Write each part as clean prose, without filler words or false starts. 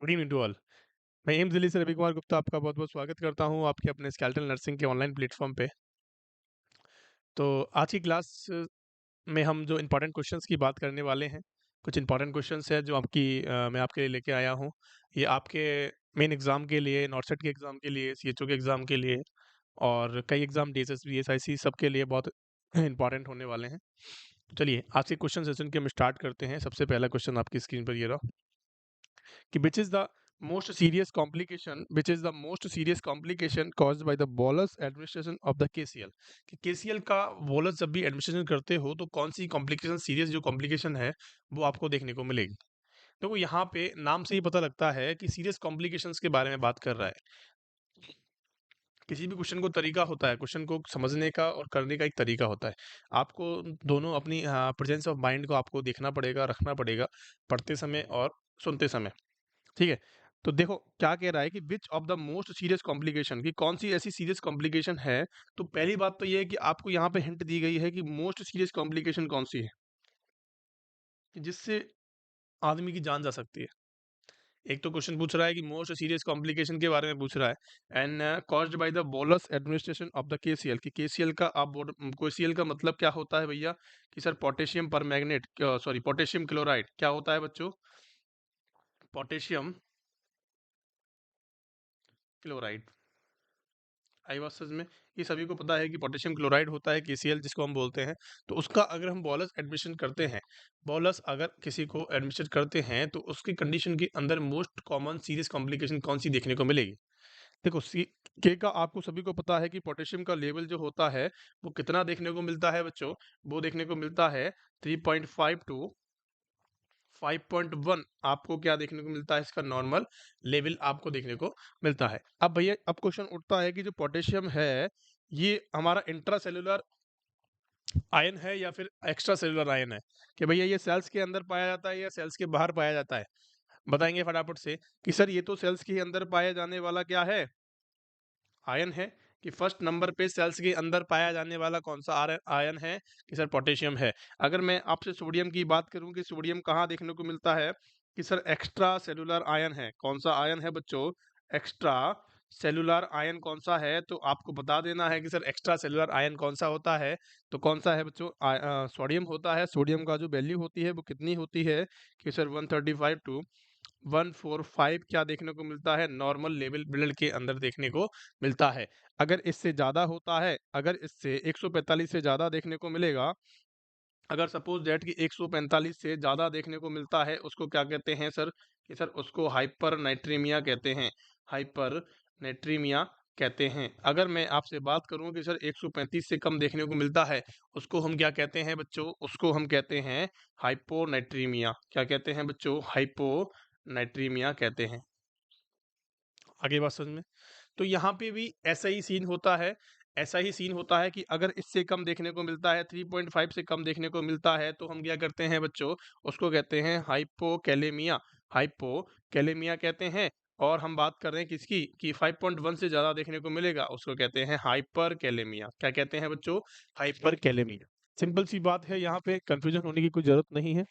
Good evening to all. मैं एम्स दिल्ली से रवि कुमार गुप्ता आपका बहुत बहुत स्वागत करता हूं आपके अपने स्केलेटल नर्सिंग के ऑनलाइन प्लेटफॉर्म पे। तो आज की क्लास में हम जो इंपॉर्टेंट क्वेश्चंस की बात करने वाले हैं, कुछ इंपॉर्टेंट क्वेश्चंस है जो मैं आपके लिए लेके आया हूं। ये आपके मेन एग्ज़ाम के लिए, नॉर्सेट के एग्ज़ाम के लिए, सीएचओ के एग्ज़ाम के लिए और कई एग्ज़ाम डीएसएसबी, एसआईसी सब के लिए बहुत इंपॉर्टेंट होने वाले हैं। तो चलिए आज के क्वेश्चन सेशन के हम स्टार्ट करते हैं। सबसे पहला क्वेश्चन आपकी स्क्रीन पर ये रहा कि which is the most serious complication caused by the bolus administration of the KCL। कि KCL का बोलस जब भी एडमिनिस्ट्रेशन करते हो तो कौन सी कॉम्प्लिकेशन, सीरियस जो कॉम्प्लिकेशन है वो आपको देखने को मिलेगी। तो यहाँ पे नाम से ही पता लगता है कि सीरियस कॉम्प्लिकेशंस के बारे में बात कर रहा है। किसी भी क्वेश्चन को तरीका होता है, क्वेश्चन को समझने का और करने का एक तरीका होता है। आपको दोनों अपनी प्रेजेंस ऑफ माइंड को आपको देखना पड़ेगा, रखना पड़ेगा, पढ़ते समय और सुनते समय। ठीक है? तो देखो क्या कह रहा है कि which of the most serious complication, कि कौन सी ऐसी सीरियस कॉम्प्लिकेशन है। तो पहली बात तो ये है कि आपको यहाँ पे हिंट दी गई है कि मोस्ट सीरियस कॉम्प्लिकेशन कौन सी है, कि जिससे आदमी की जान जा सकती है। एक तो क्वेश्चन पूछ रहा है कि मोस्ट सीरियस कॉम्प्लिकेशन के बारे में पूछ रहा है and caused by the bolus administration of the KCL. कि केसीएल का आप केसीएल का मतलब क्या होता है भैया, कि सर पोटेशियम पर मैग्नेट, सॉरी पोटेशियम क्लोराइड क्या होता है बच्चों, पोटेशियम क्लोराइड। आई बात समझ में? ये सभी को पता है कि पोटेशियम क्लोराइड होता है केसीएल जिसको हम बोलते हैं। तो उसका अगर हम बोलस एडमिशन करते हैं, बोलस अगर किसी को एडमिशन करते हैं तो उसकी कंडीशन के अंदर मोस्ट कॉमन सीरियस कॉम्प्लिकेशन कौन सी देखने को मिलेगी। देखो सी के का आपको सभी को पता है कि पोटेशियम का लेवल जो होता है वो कितना देखने को मिलता है बच्चों, वो देखने को मिलता है 3.5 टू 5.1। आपको क्या देखने को मिलता है, इसका नॉर्मल लेवल आपको देखने को मिलता है। अब भैया अब क्वेश्चन उठता है कि जो पोटेशियम है ये हमारा इंट्रा सेलुलर आयन है या फिर एक्स्ट्रा सेलुलर आयन है, कि भैया ये सेल्स के अंदर पाया जाता है या सेल्स के बाहर पाया जाता है। बताएंगे फटाफट से कि सर ये तो सेल्स के अंदर पाया जाने वाला क्या है, आयन है। कि फर्स्ट नंबर पे सेल्स के अंदर पाया जाने वाला कौन सा आयन है, कि सर पोटेशियम है। अगर मैं आपसे सोडियम की बात करूं कि सोडियम कहाँ देखने को मिलता है, कि सर एक्स्ट्रा सेलुलर आयन है। कौन सा आयन है बच्चों, एक्स्ट्रा सेलुलर आयन कौन सा है, तो आपको बता देना है कि सर एक्स्ट्रा सेलुलर आयन कौन सा होता है। तो कौन सा है बच्चों, सोडियम होता है। सोडियम का जो वैल्यू होती है वो कितनी होती है, कि सर 135 टू 145 क्या देखने को मिलता है, नॉर्मल लेवल ब्लड के अंदर देखने को मिलता है। अगर इससे ज़्यादा होता है, अगर इससे 145 से ज़्यादा देखने को मिलेगा, अगर सपोज दैट कि 145 से ज़्यादा देखने को मिलता है, उसको क्या कहते हैं सर, कि सर उसको हाइपर नाइट्रीमिया कहते हैं। हाइपर नाइट्रीमिया कहते हैं। अगर मैं आपसे बात करूं कि सर 135 से कम देखने को मिलता है, उसको हम क्या कहते हैं बच्चों, उसको हम कहते हैं हाइपोनाइट्रीमिया। क्या कहते हैं बच्चों, हाइपोनाइट्रीमिया कहते हैं। आगे बात समझ में? तो यहाँ पे भी ऐसा ही सीन होता है। ऐसा ही सीन होता है कि अगर इससे कम देखने को मिलता है, 3.5 से कम देखने को मिलता है, तो हम क्या करते हैं बच्चों, उसको कहते हैं हाइपोकैलेमिया। हाइपोकैलेमिया कहते हैं। और हम बात कर रहे हैं किसकी, कि 5.1 से ज़्यादा देखने को मिलेगा, उसको कहते हैं हाइपरकैलेमिया। क्या कहते हैं बच्चों, हाइपरकैलेमिया। सिंपल सी बात है, यहाँ पे कंफ्यूजन होने की कोई ज़रूरत नहीं है।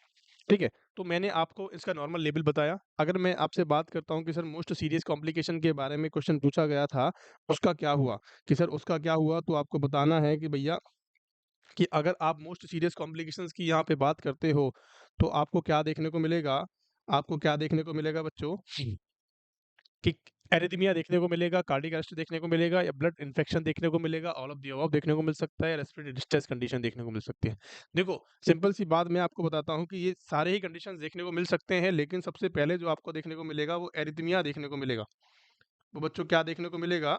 ठीक है, तो मैंने आपको इसका नॉर्मल लेवल बताया। अगर मैं आपसे बात करता हूँ कि सर मोस्ट सीरियस कॉम्प्लिकेशन के बारे में क्वेश्चन पूछा गया था, उसका क्या हुआ, कि सर उसका क्या हुआ, तो आपको बताना है कि भैया कि अगर आप मोस्ट सीरियस कॉम्प्लिकेशंस की यहाँ पे बात करते हो तो आपको क्या देखने को मिलेगा, आपको क्या देखने को मिलेगा बच्चों, कि एरिथमिया देखने को मिलेगा, कार्डियक अरेस्ट देखने को मिलेगा, या ब्लड इन्फेक्शन देखने को मिलेगा, ऑल ऑफ द अबव देखने को मिल सकता है, रेस्पिरेटरी डिस्ट्रेस कंडीशन देखने को मिल सकती है। देखो सिंपल सी बात मैं आपको बताता हूँ कि ये सारे ही कंडीशंस देखने को मिल सकते हैं, लेकिन सबसे पहले जो आपको देखने को मिलेगा वो एरिथमिया देखने को मिलेगा। वो बच्चों क्या देखने को मिलेगा,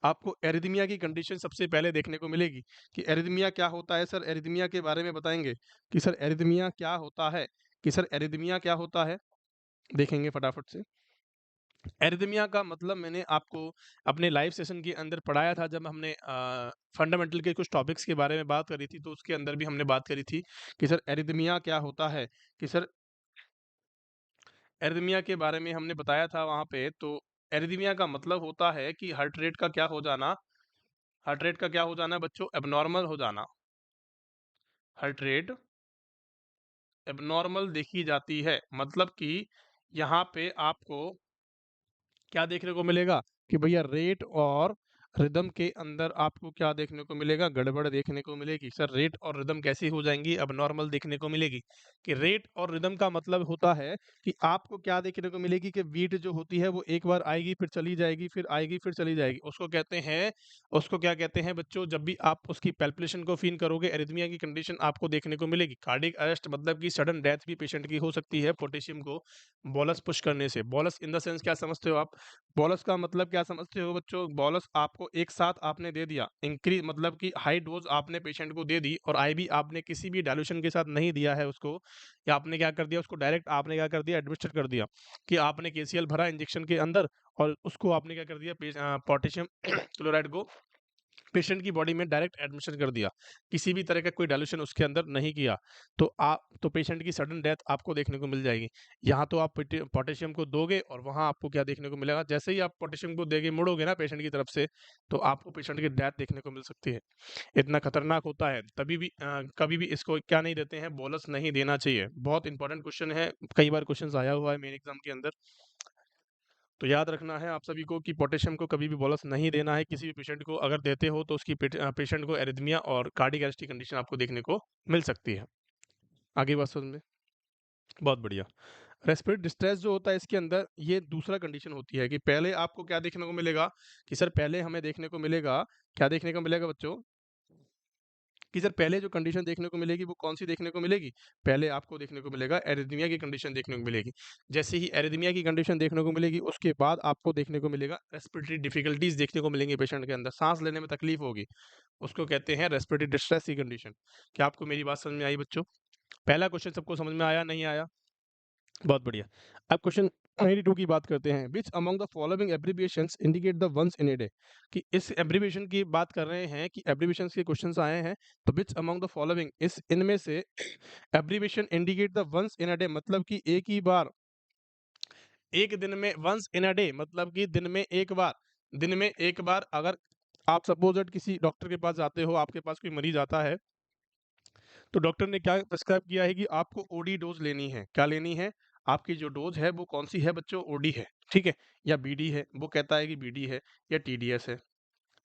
आपको एरिथमिया की कंडीशन सबसे पहले देखने को मिलेगी। कि एरिथमिया क्या होता है, सर एरिथमिया के बारे में बताएंगे कि सर एरिथमिया क्या होता है, कि सर एरिथमिया क्या होता है, देखेंगे फटाफट से। एरिथमिया का मतलब मैंने आपको अपने लाइव सेशन के अंदर पढ़ाया था, जब हमने फंडामेंटल के कुछ टॉपिक्स के बारे में बात करी थी, तो उसके अंदर भी हमने बात करी थी कि सर एरिथमिया क्या होता है। कि सर एरिथमिया के बारे में हमने बताया था वहाँ पे। तो एरिथमिया का मतलब होता है कि हार्ट रेट का क्या हो जाना, हार्ट रेट का क्या हो जाना बच्चों, एबनॉर्मल हो जाना। हार्ट रेट एबनॉर्मल देखी जाती है, मतलब कि यहाँ पे आपको क्या देखने को मिलेगा कि भैया रेट और रिदम के अंदर आपको क्या देखने को मिलेगा, गड़बड़ देखने को मिलेगी। सर रेट और रिदम कैसी हो जाएंगी, अब नॉर्मल देखने को मिलेगी। कि रेट और रिदम का मतलब होता है कि आपको क्या देखने को मिलेगी कि बीट जो होती है वो एक बार आएगी फिर चली जाएगी, फिर आएगी फिर चली जाएगी। उसको क्या कहते हैं बच्चों, जब भी आप उसकी पैल्पिटेशन को फील करोगे, एरिथमिया की कंडीशन आपको देखने को मिलेगी। कार्डियक अरेस्ट मतलब कि सडन डेथ भी पेशेंट की हो सकती है पोटेशियम को बोलस पुश करने से। बोलस इन द सेंस क्या समझते हो आप? बोलस का मतलब क्या समझते हो बच्चों? बोलस आपको एक साथ आपने दे दिया, इंक्रीज मतलब कि हाई डोज आपने पेशेंट को दे दी, और आईवी आपने किसी भी डाइल्यूशन के साथ नहीं दिया है उसको, या आपने क्या कर दिया उसको डायरेक्ट आपने क्या कर दिया, एडमिनिस्टर कर दिया कि आपने केसीएल भरा इंजेक्शन के अंदर, और उसको आपने क्या कर दिया, पोटेशियम क्लोराइड को पेशेंट की बॉडी में डायरेक्ट एडमिशन कर दिया, किसी भी तरह का कोई डाइल्यूशन उसके अंदर नहीं किया, तो पेशेंट की सडन डेथ आपको देखने को मिल जाएगी। यहाँ तो आप पोटेशियम को दोगे और वहाँ आपको क्या देखने को मिलेगा, जैसे ही आप पोटेशियम को देके मुड़ोगे ना पेशेंट की तरफ से, तो आपको पेशेंट की डेथ देखने को मिल सकती है। इतना खतरनाक होता है, तभी भी कभी भी इसको क्या नहीं देते हैं, बोलस नहीं देना चाहिए। बहुत इंपॉर्टेंट क्वेश्चन है, कई बार क्वेश्चन आया हुआ है मेरे एग्जाम के अंदर। तो याद रखना है आप सभी को कि पोटेशियम को कभी भी बोलस नहीं देना है किसी भी पेशेंट को। अगर देते हो तो उसकी पेशेंट को एरिथमिया और कार्डियक अरेस्ट की कंडीशन आपको देखने को मिल सकती है। आगे बात समझ में? बहुत बढ़िया। रेस्पिरेटरी डिस्ट्रेस जो होता है इसके अंदर, ये दूसरा कंडीशन होती है कि पहले आपको क्या देखने को मिलेगा कि सर पहले हमें देखने को मिलेगा, क्या देखने को मिलेगा बच्चों, कि सर पहले जो कंडीशन देखने को मिलेगी वो कौन सी देखने को मिलेगी? पहले आपको देखने को मिलेगा एरिथमिया की कंडीशन देखने को मिलेगी। जैसे ही एरिथमिया की कंडीशन देखने को मिलेगी, उसके बाद आपको देखने को मिलेगा रेस्पिरेटरी डिफिकल्टीज देखने को मिलेंगी पेशेंट के अंदर, सांस लेने में तकलीफ होगी। उसको कहते हैं रेस्पिरेटरी डिस्ट्रेस की कंडीशन। क्या आपको मेरी बात समझ में आई बच्चों? पहला क्वेश्चन सबको समझ में आया, नहीं आया? बहुत बढ़िया। अब क्वेश्चन 92 की बात करते हैं। Which among the following abbreviations indicate the once in a day? कि इस एब्रिविएशन की बात कर रहे हैं कि एब्रिविएशंस के क्वेश्चंस आए हैं, तो विच अमंग द फॉलोइंग, इस इनमें से abbreviation indicate the once in a day मतलब कि एक ही बार, एक दिन में, वंस इन अ डे मतलब कि दिन में एक बार, दिन में एक बार। अगर आप सपोज दैट किसी डॉक्टर के पास जाते हो, आपके पास कोई मरीज आता है, तो डॉक्टर ने क्या प्रिस्क्राइब किया है कि आपको ओडी डोज लेनी है। क्या लेनी है? आपकी जो डोज है वो कौन सी है बच्चों? ओडी है, ठीक है, या बीडी है। वो कहता है कि बीडी है या टीडीएस है।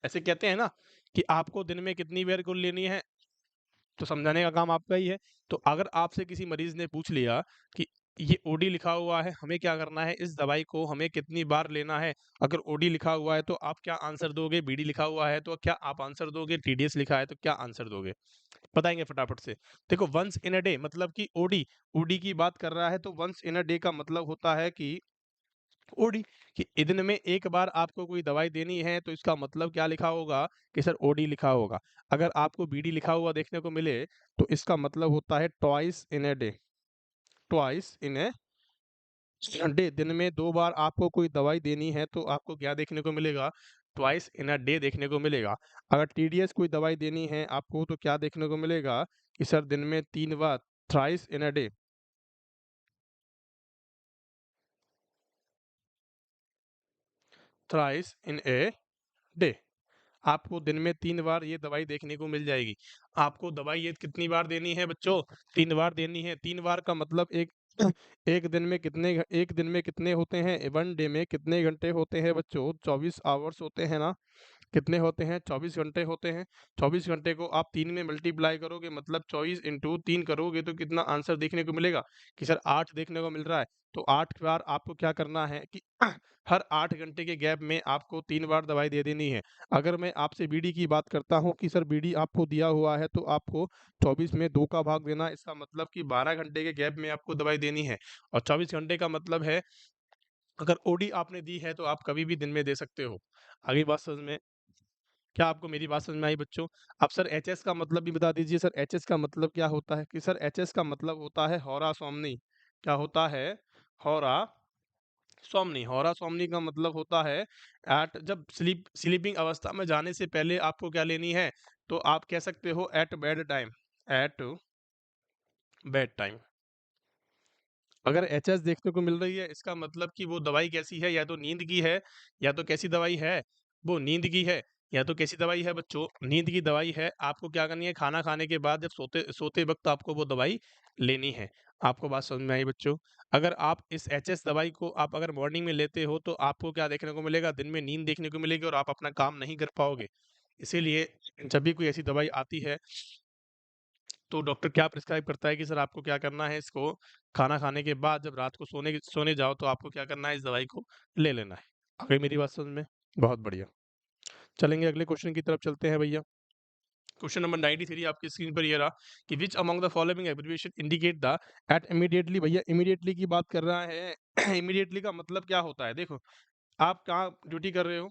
ऐसे कहते हैं ना कि आपको दिन में कितनी बेर कुल लेनी है, तो समझाने का काम आपका ही है। तो अगर आपसे किसी मरीज ने पूछ लिया कि ये ओडी लिखा हुआ है, हमें क्या करना है, इस दवाई को हमें कितनी बार लेना है, अगर ओडी लिखा हुआ है तो आप क्या आंसर दोगे, बीडी लिखा हुआ है तो क्या आप आंसर दोगे, टीडीएस लिखा है तो क्या आंसर दोगे? बताएंगे फटाफट से। देखो वंस इन अ डे मतलब कि ओडी, ओडी की बात कर रहा है, तो वंस इन अ डे का मतलब होता है कि ओडी, कि दिन में एक बार आपको कोई दवाई देनी है, तो इसका मतलब क्या लिखा होगा कि सर ओडी लिखा होगा। अगर आपको बीडी लिखा हुआ देखने को मिले, तो इसका मतलब होता है twice in a day, twice in a day. दिन में दो बार आपको कोई दवाई देनी है, तो आपको क्या देखने को मिलेगा? ट्वाइस इन अ डे देखने को मिलेगा। अगर टीडीएस कोई दवाई देनी है आपको, तो क्या देखने को मिलेगा कि सर दिन में तीन बार, thrice in a day, thrice in a day. आपको दिन में 3 बार ये दवाई देखने को मिल जाएगी। आपको दवाई ये कितनी बार देनी है बच्चों? 3 बार देनी है। 3 बार का मतलब एक एक दिन में एक दिन में कितने होते हैं? 1 डे में कितने घंटे होते हैं बच्चों? 24 आवर्स होते हैं ना? कितने होते हैं? 24 घंटे होते हैं। 24 घंटे को आप 3 में मल्टीप्लाई करोगे, मतलब 24 इंटू 3 करोगे, तो कितना आंसर देखने को मिलेगा कि सर 8 देखने को मिल रहा है। तो 8 बार आपको क्या करना है कि हर 8 घंटे के गैप में आपको 3 बार दवाई दे देनी है। अगर मैं आपसे बीडी की बात करता हूँ कि सर बीडी आपको दिया हुआ है, तो आपको 24 में 2 का भाग देना, इसका मतलब कि 12 घंटे के गैप में आपको दवाई देनी है। और 24 घंटे का मतलब है, अगर ओडी आपने दी है तो आप कभी भी दिन में दे सकते हो। आगे बात समझ में? क्या आपको मेरी बात समझ में आई बच्चों? अब सर एचएस का मतलब भी बता दीजिए। सर एचएस का मतलब क्या होता है? कि सर एचएस का मतलब होता है हौरा सोमनी। क्या होता है? हौरा सोमनी। हौरा सोमनी का मतलब होता है एट, जब स्लीपिंग अवस्था में जाने से पहले आपको क्या लेनी है, तो आप कह सकते हो at bed time, at bed time. अगर एचएस देखने को मिल रही है, इसका मतलब कि वो दवाई कैसी है, या तो नींद की है, या तो कैसी दवाई है, वो नींद की है, या तो कैसी दवाई है बच्चों, नींद की दवाई है। आपको क्या करनी है, खाना खाने के बाद जब सोते सोते वक्त आपको वो दवाई लेनी है। आपको बात समझ में आई बच्चों? अगर आप इस एचएस दवाई को आप अगर मॉर्निंग में लेते हो तो आपको क्या देखने को मिलेगा? दिन में नींद देखने को मिलेगी और आप अपना काम नहीं कर पाओगे। इसीलिए जब भी कोई ऐसी दवाई आती है तो डॉक्टर क्या प्रिस्क्राइब करता है कि सर आपको क्या करना है, इसको खाना खाने के बाद जब रात को सोने जाओ तो आपको क्या करना है, इस दवाई को ले लेना है। आ गई मेरी बात समझ में? बहुत बढ़िया। चलेंगे अगले क्वेश्चन की तरफ चलते हैं भैया। क्वेश्चन नंबर 93 आपकी स्क्रीन पर ये रहा कि which among the following abbreviation indicate the at immediately. भैया इमीडिएटली की बात कर रहा है। इमीडिएटली का मतलब क्या होता है? देखो, आप कहाँ ड्यूटी कर रहे हो?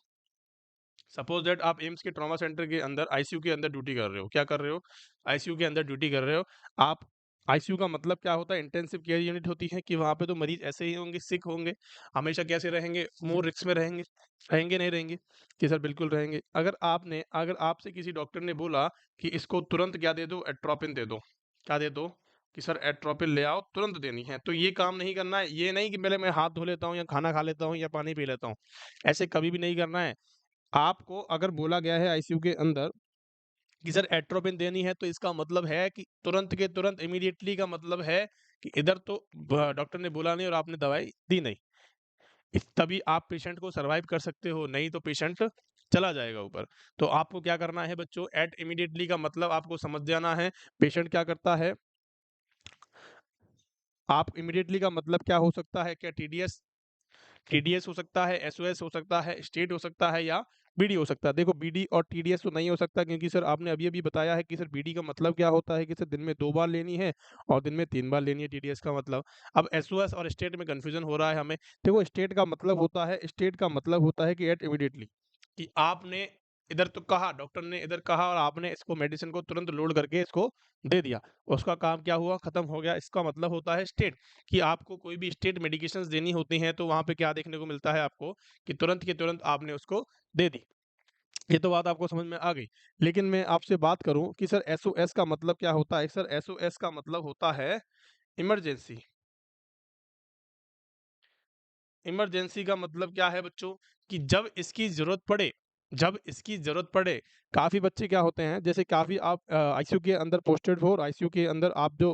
सपोज दैट आप एम्स के ट्रॉमा सेंटर के अंदर आईसीयू के अंदर ड्यूटी कर रहे हो। क्या कर रहे हो? आईसीयू के अंदर ड्यूटी कर रहे हो। आप आईसीयू का मतलब क्या होता है? इंटेंसिव केयर यूनिट होती है कि वहाँ पे तो मरीज ऐसे ही होंगे, सिक होंगे, हमेशा कैसे रहेंगे? मोर रिस्क में रहेंगे। रहेंगे नहीं रहेंगे? कि सर बिल्कुल रहेंगे। अगर आपसे किसी डॉक्टर ने बोला कि इसको तुरंत क्या दे दो? एट्रोपिन दे दो। क्या दे दो? कि सर एट्रोपिन ले आओ, तुरंत देनी है। तो ये काम नहीं करना है। ये नहीं कि पहले मैं हाथ धो लेता हूँ या खाना खा लेता हूँ या पानी पी लेता हूँ। ऐसे कभी भी नहीं करना है। आपको अगर बोला गया है आईसीयू के अंदर कि सर एट्रोपिन देनी है, तो इसका मतलब है कि तुरंत के तुरंत, इमीडिएटली का मतलब है कि इधर तो डॉक्टर ने बोला नहीं और आपने दवाई दी नहीं। तभी आप पेशेंट को सरवाइव कर सकते हो, नहीं तो पेशेंट चला जाएगा ऊपर। तो आपको क्या करना है बच्चों? एट इमीडिएटली का मतलब आपको समझ जाना है। पेशेंट क्या करता है? आप इमीडिएटली का मतलब क्या हो सकता है? क्या टीडीएस टीडीएस हो सकता है, एसओएस हो सकता है, स्टेट हो सकता है या बीडी हो सकता है। देखो, बीडी और टीडीएस तो नहीं हो सकता, क्योंकि सर आपने अभी-अभी बताया है कि सर बीडी का मतलब क्या होता है कि सर दिन में 2 बार लेनी है और दिन में 3 बार लेनी है टीडीएस का मतलब। अब एसओएस और स्टेट में कन्फ्यूज़न हो रहा है हमें। देखो, स्टेट का मतलब होता है कि एट इमीडिएटली, कि आपने इधर तो कहा, डॉक्टर ने इधर कहा और आपने इसको मेडिसिन को तुरंत लोड करके इसको दे दिया। उसका काम क्या हुआ? खत्म हो गया। इसका मतलब होता है स्टेट, कि आपको कोई भी स्टेट मेडिकेशंस देनी होती हैं तो वहाँ पे क्या देखने को मिलता है आपको? कि तुरंत के तुरंत आपने उसको दे दी। ये तो बात आपको समझ में आ गई। लेकिन मैं आपसे बात करूँ कि सर एसओएस का मतलब क्या होता है? सर एसओएस का मतलब होता है इमरजेंसी। इमरजेंसी का मतलब क्या है बच्चों? कि जब इसकी ज़रूरत पड़े। काफ़ी बच्चे क्या होते हैं, जैसे काफ़ी आप आईसीयू के अंदर पोस्टेड हो और आईसीयू के अंदर आप जो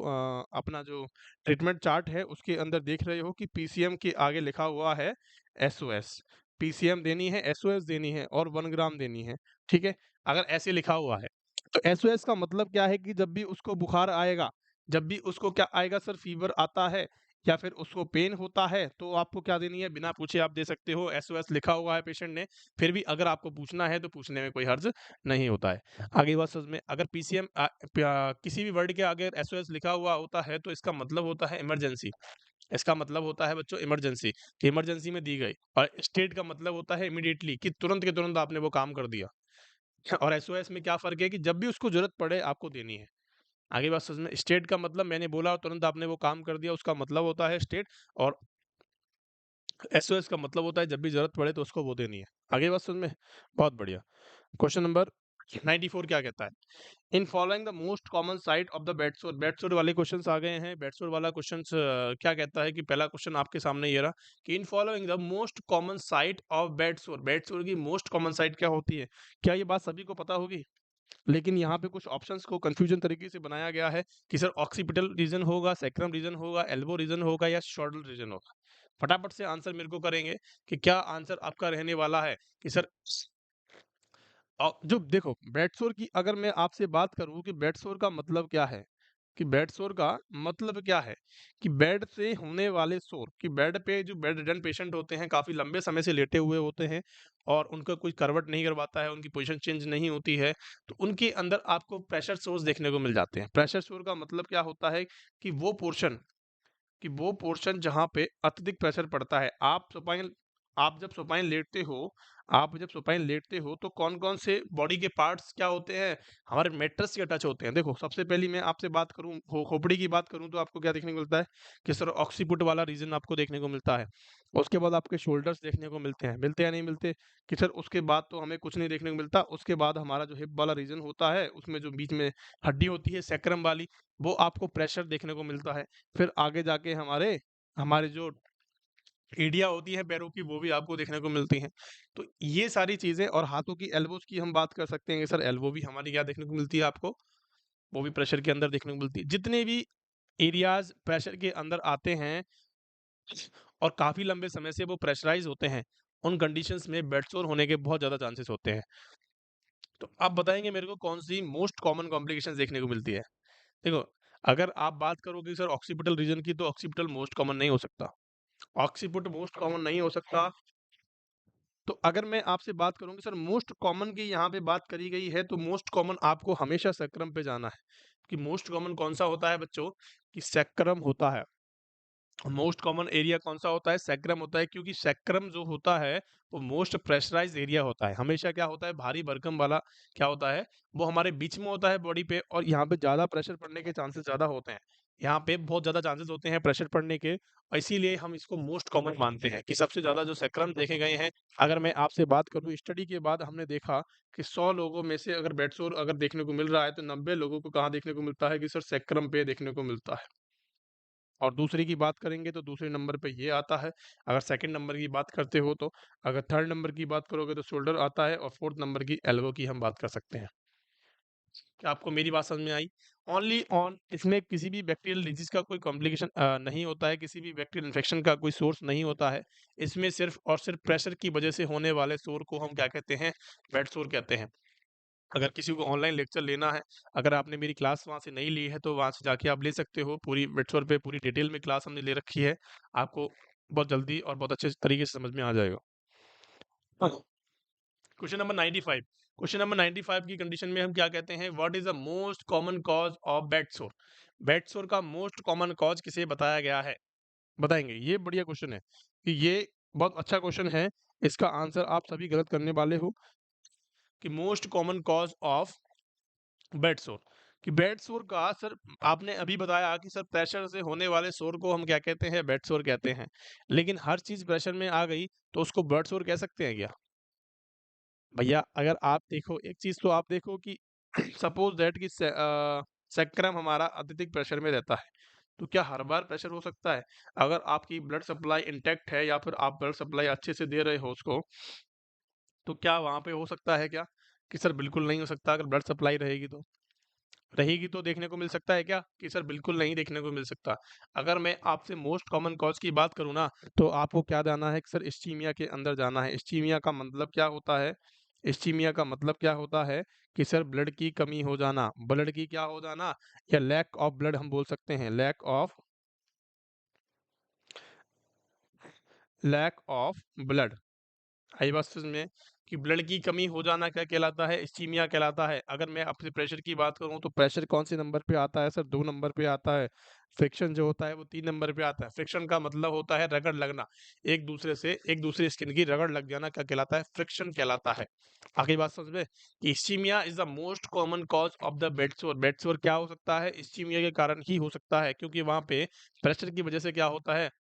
अपना जो ट्रीटमेंट चार्ट है उसके अंदर देख रहे हो कि पीसीएम के आगे लिखा हुआ है एसओएस। पीसीएम देनी है, एसओएस देनी है और 1 ग्राम देनी है, ठीक है? अगर ऐसे लिखा हुआ है, तो एसओएस का मतलब क्या है? कि जब भी उसको बुखार आएगा, जब भी उसको क्या आएगा सर, फीवर आता है या फिर उसको पेन होता है, तो आपको क्या देनी है? बिना पूछे आप दे सकते हो। एसओएस लिखा हुआ है पेशेंट ने, फिर भी अगर आपको पूछना है तो पूछने में कोई हर्ज नहीं होता है। आगे बात समझ में? अगर पीसीएम किसी भी वर्ड के आगे एसओएस लिखा हुआ होता है तो इसका मतलब होता है इमरजेंसी। इसका मतलब होता है बच्चों इमरजेंसी, कि इमरजेंसी में दी गई। और स्टेट का मतलब होता है इमीडिएटली, कि तुरंत के तुरंत आपने वो काम कर दिया। और एसओएस में क्या फ़र्क है? कि जब भी उसको ज़रूरत पड़े आपको देनी है। आगे बात समझ में? स्टेट का मतलब मैंने बोला और तुरंत आपने वो काम कर दिया, उसका मतलब होता है स्टेट। और एसओएस का मतलब होता है जब भी ज़रूरत पड़े तो उसको वो देनी है। आगे बात समझ में? बहुत बढ़िया। क्वेश्चन नंबर 94 क्या कहता है? In following the most common site of the bed sore. Bed सोर वाले क्वेश्चंस आ गए हैं। बेड सोर वाला क्वेश्चंस क्या कहता है? कि पहला क्वेश्चन आपके सामने ये रहा कि in following the most common site of bed sore. Bed सोर की मोस्ट कॉमन साइट क्या होती है? क्या ये बात सभी को पता होगी? लेकिन यहाँ पे कुछ ऑप्शंस को कंफ्यूजन तरीके से बनाया गया है कि सर ऑक्सीपिटल रीजन होगा, सैक्रम रीजन होगा, एल्बो रीजन होगा या शोल्डर रीजन होगा। फटाफट से आंसर मेरे को करेंगे कि क्या आंसर आपका रहने वाला है? कि सर जो देखो, बेड सोर की अगर मैं आपसे बात करूं कि बेड सोर का मतलब क्या है, कि बेड सोर का मतलब क्या है? कि बेड से होने वाले शोर, कि बेड पे जो बेड रिडन पेशेंट होते हैं काफी लंबे समय से लेटे हुए होते हैं और उनका कोई करवट नहीं करवाता है, उनकी पोजीशन चेंज नहीं होती है, तो उनके अंदर आपको प्रेशर सोर्स देखने को मिल जाते हैं। प्रेशर सोर का मतलब क्या होता है? कि वो पोर्शन जहाँ पे अत्यधिक प्रेशर पड़ता है। आप जब सुपाइन लेटते हो तो कौन-कौन से बॉडी के पार्ट्स क्या होते हैं? हमारे मैट्रेस से टच होते हैं। देखो, सबसे पहली मैं आपसे बात करूँ, खोपड़ी की बात करूँ तो आपको क्या देखने को मिलता है? कि सर ऑक्सीपुट वाला रीजन आपको देखने को मिलता है। उसके बाद आपके शोल्डर्स देखने को मिलते हैं। मिलते हैं या नहीं मिलते? कि सर उसके बाद तो हमें कुछ नहीं देखने को मिलता। उसके बाद हमारा जो हिप वाला रीजन होता है, उसमें जो बीच में हड्डी होती है सैक्रम वाली, वो आपको प्रेशर देखने को मिलता है। फिर आगे जाके हमारे हमारे जो एड़ियाँ होती हैं पैरों की, वो भी आपको देखने को मिलती हैं। तो ये सारी चीज़ें, और हाथों की एल्बोज़ की हम बात कर सकते हैं कि सर एल्बो भी हमारी क्या देखने को मिलती है आपको? वो भी प्रेशर के अंदर देखने को मिलती है। जितने भी एरियाज़ प्रेशर के अंदर आते हैं और काफ़ी लंबे समय से वो प्रेशराइज़ होते हैं, उन कंडीशंस में बेड सोर होने के बहुत ज़्यादा चांसेस होते हैं। तो आप बताएँगे मेरे को कौन-सी मोस्ट कॉमन कॉम्प्लिकेशंस देखने को मिलती है? देखो, अगर आप बात करोगे सर ऑक्सीपिटल रीजन की, तो ऑक्सीपिटल मोस्ट कॉमन नहीं हो सकता। ऑक्सीपिट मोस्ट कॉमन नहीं हो सकता। तो अगर मैं आपसे बात करूँ कि सर मोस्ट कॉमन की यहाँ पे बात करी गई है, तो मोस्ट कॉमन आपको हमेशा सैक्रम पे जाना है कि मोस्ट कॉमन कौन-सा होता है बच्चों, कि सैक्रम होता है। मोस्ट कॉमन एरिया कौन-सा होता है? सैक्रम होता है, क्योंकि सैक्रम जो होता है वो मोस्ट प्रेशराइज्ड एरिया होता है। हमेशा क्या होता है, भारी भरकम वाला क्या होता है, वो हमारे बीच में होता है बॉडी पे, और यहाँ पे ज़्यादा प्रेशर पड़ने के चांसेस ज़्यादा होते हैं। यहाँ पे बहुत ज़्यादा चांसेस होते हैं प्रेशर पड़ने के, और इसीलिए हम इसको मोस्ट कॉमन मानते हैं कि सबसे ज़्यादा जो सैक्रम देखे गए हैं। अगर मैं आपसे बात करूँ, स्टडी के बाद हमने देखा कि 100 लोगों में से अगर बेड सोर अगर देखने को मिल रहा है, तो 90 लोगों को कहाँ देखने को मिलता है, कि सर सैक्रम पे देखने को मिलता है। और दूसरे की बात करेंगे तो दूसरे नंबर पे ये आता है। अगर सेकंड नंबर की बात करते हो तो, अगर थर्ड नंबर की बात करोगे तो शोल्डर आता है, और फोर्थ नंबर की एल्बो की हम बात कर सकते हैं। क्या आपको मेरी बात समझ में आई? ओनली ऑन इसमें किसी भी बैक्टीरियल डिजीज का कोई कॉम्प्लिकेशन नहीं होता है, किसी भी बैक्टीरियल इन्फेक्शन का कोई सोर्स नहीं होता है। इसमें सिर्फ और सिर्फ प्रेशर की वजह से होने वाले शोर को हम क्या कहते हैं, बेड शोर कहते हैं। अगर किसी को ऑनलाइन लेक्चर लेना है, अगर आपने मेरी क्लास वहाँ से नहीं ली है, तो वहाँ से जाके आप ले सकते हो। पूरी व्हाट्सएप पे पूरी डिटेल में क्लास हमने ले रखी है। आपको बहुत जल्दी और बहुत अच्छे तरीके से समझ में आ जाएगा। Question number 95। क्वेश्चन नंबर 95 की कंडीशन में हम क्या कहते हैं, what is the most common cause of bed sore? Bed सोर का मोस्ट कॉमन कॉज किसे बताया गया है? बताएंगे? ये बढ़िया क्वेश्चन है, कि ये बहुत अच्छा क्वेश्चन है। इसका आंसर आप सभी गलत करने वाले हो, कि most common cause of bed सोर, कि बेड सोर का सर आपने अभी बताया कि सर प्रेशर से होने वाले शोर को हम क्या कहते हैं, बेड सोर कहते हैं। लेकिन हर चीज प्रेशर में आ गई तो उसको बेड सोर कह सकते हैं क्या? भैया अगर आप देखो, एक चीज तो आप देखो कि सपोज दैट कि सैक्रम हमारा अत्यधिक प्रेशर में रहता है, तो क्या हर बार प्रेशर हो सकता है? अगर आपकी ब्लड सप्लाई इंटैक्ट है, या फिर आप ब्लड सप्लाई अच्छे से दे रहे हो उसको, तो क्या वहां पे हो सकता है क्या, कि सर बिल्कुल नहीं हो सकता? अगर ब्लड सप्लाई रहेगी तो देखने को मिल सकता है क्या, कि सर बिल्कुल नहीं देखने को मिल सकता। अगर मैं आपसे मोस्ट कॉमन कॉज की बात करूँ ना, तो आपको क्या जाना है, कि सर इस्चीमिया के अंदर जाना है। इस्चीमिया का मतलब क्या होता है? इस्चीमिया का मतलब क्या होता है, कि सर ब्लड की कमी हो जाना, ब्लड की क्या हो जाना, या लैक ऑफ ब्लड हम बोल सकते हैं, लैक ऑफ ब्लड। आई बात समझ में, कि ब्लड की कमी हो जाना क्या कहलाता है, इस्चीमिया कहलाता है। अगर मैं आपसे प्रेशर की बात करूं, तो प्रेशर कौन से नंबर पे आता है सर? 2 नंबर पे आता है। फ्रिक्शन जो होता है वो 3 नंबर पे आता है। फ्रिक्शन का मतलब होता है रगड़ लगना, एक दूसरे स्किन की रगड़ लग जाना क्या कहलाता है, फ्रिक्शन कहलाता है। आखिरी बात समझ में, कि ischaemia is the most common cause of the bed sore. Bed सोर क्या हो सकता है, इस्चीमिया के कारण ही हो सकता है, क्योंकि वहां पे प्रेशर की वजह से क्या होता है,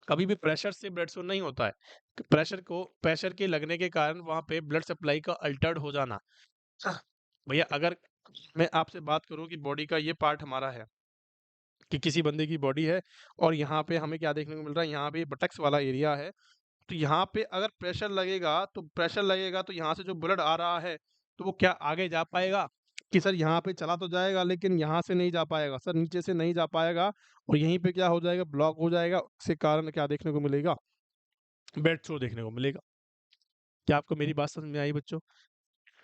कभी भी प्रेशर से ब्लड फ्लो नहीं होता है। प्रेशर के लगने के कारण वहाँ पे ब्लड सप्लाई का अल्टर्ड हो जाना। हाँ, भैया अगर मैं आपसे बात करूँ कि बॉडी का ये पार्ट हमारा है, कि किसी बंदे की बॉडी है, और यहाँ पे हमें क्या देखने को मिल रहा है, यहाँ पे बटक्स वाला एरिया है। तो यहाँ पे अगर प्रेशर लगेगा तो यहाँ से जो ब्लड आ रहा है, तो वो क्या आगे जा पाएगा, कि सर यहाँ पे चला तो जाएगा, लेकिन यहाँ से नहीं जा पाएगा सर, नीचे से नहीं जा पाएगा, और यहीं पे क्या हो जाएगा, ब्लॉक हो जाएगा। इसके कारण क्या देखने को मिलेगा, बेड शो देखने को मिलेगा। क्या आपको मेरी बात समझ में आई बच्चों,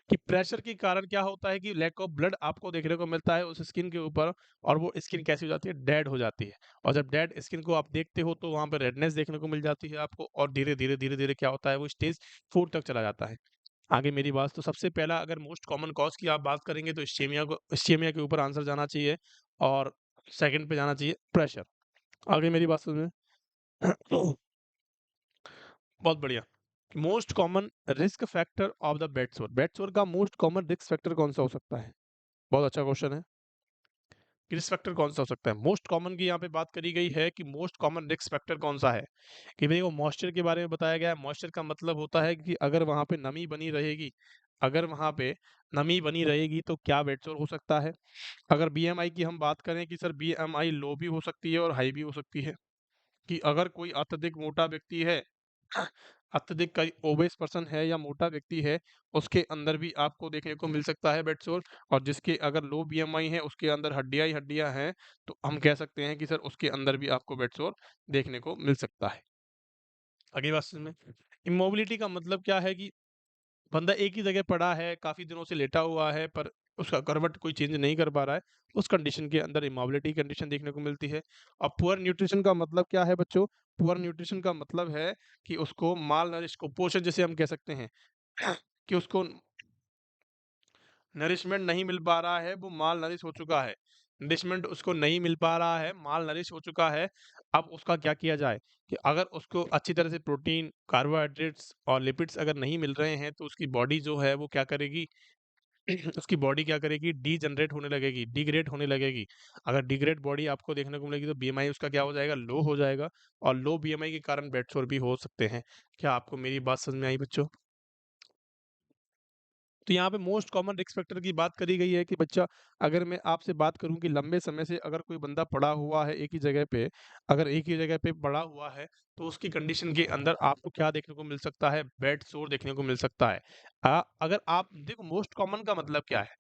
कि प्रेशर के कारण क्या होता है, कि लैक ऑफ ब्लड आपको देखने को मिलता है उस स्किन के ऊपर, और वो स्किन कैसी हो जाती है, डेड हो जाती है। और जब डेड स्किन को आप देखते हो, तो वहां पर रेडनेस देखने को मिल जाती है आपको, और धीरे धीरे क्या होता है, वो स्टेज 4 तक चला जाता है। आगे मेरी बात, तो सबसे पहला अगर मोस्ट कॉमन कॉज की आप बात करेंगे, तो इस्चेमिया के ऊपर आंसर जाना चाहिए, और सेकंड पे जाना चाहिए प्रेशर। आगे मेरी बात समझ में बहुत बढ़िया। Most common risk factor of the bed सोर का मोस्ट कॉमन रिस्क फैक्टर कौन सा हो सकता है? बहुत अच्छा क्वेश्चन है। रिस्क फैक्टर कौन सा हो सकता है? मोस्ट कॉमन की यहाँ पे बात करी गई है, कि मोस्ट कॉमन रिस्क फैक्टर कौन सा है, कि भाई वो मॉइस्चर के बारे में बताया गया है। मॉइस्चर का मतलब होता है कि अगर वहां पे नमी बनी रहेगी, अगर वहां पे नमी बनी रहेगी तो क्या बेड सोर हो सकता है। अगर बीएमआई की हम बात करें, कि सर बीएमआई लो भी हो सकती है और हाई भी हो सकती है, कि अगर कोई अत्यधिक मोटा व्यक्ति है अत्यधिक कई ओबेस पर्सन है या मोटा व्यक्ति है, उसके अंदर भी आपको देखने को मिल सकता है बेड सोर। और जिसके अगर लो बीएमआई है, उसके अंदर हड्डियाँ ही हड्डियाँ हैं, तो हम कह सकते हैं कि सर उसके अंदर भी आपको बेड सोर देखने को मिल सकता है। अगली बात समझ में, इमोबिलिटी का मतलब क्या है कि बंदा एक ही जगह पड़ा है, काफ़ी दिनों से लेटा हुआ है, पर उसका करवट कोई चेंज नहीं कर पा रहा है, उस कंडीशन के अंदर इमोबिलिटी कंडीशन देखने को मिलती है। और पुअर न्यूट्रिशन का मतलब क्या है बच्चों? पुअर न्यूट्रिशन का मतलब है कि उसको माल-नरिश कुपोषण जिसे हम कह सकते हैं कि उसको नरिशमेंट नहीं मिल पा रहा है, वो माल नरिश हो चुका है। नरिशमेंट उसको नहीं मिल पा रहा है, माल नरिश हो चुका है। अब उसका क्या किया जाए कि अगर उसको अच्छी तरह से प्रोटीन, कार्बोहाइड्रेट्स और लिपिड्स अगर नहीं मिल रहे हैं, तो उसकी बॉडी जो है वो क्या करेगी उसकी बॉडी क्या करेगी? डीजनरेट होने लगेगी, डिग्रेड होने लगेगी। अगर डिग्रेड बॉडी आपको देखने को मिलेगी तो बीएमआई उसका क्या हो जाएगा? लो हो जाएगा और लो बीएमआई के कारण बेड सोर भी हो सकते हैं। क्या आपको मेरी बात समझ में आई बच्चों? तो यहाँ पे मोस्ट कॉमन रिस्क फैक्टर की बात करी गई है कि बच्चा, अगर मैं आपसे बात करूं कि लंबे समय से अगर कोई बंदा पड़ा हुआ है एक ही जगह पे, अगर एक ही जगह पे पड़ा हुआ है, तो उसकी कंडीशन के अंदर आपको क्या देखने को मिल सकता है? बेड सोर देखने को मिल सकता है। अगर आप देखो, मोस्ट कॉमन का मतलब क्या है?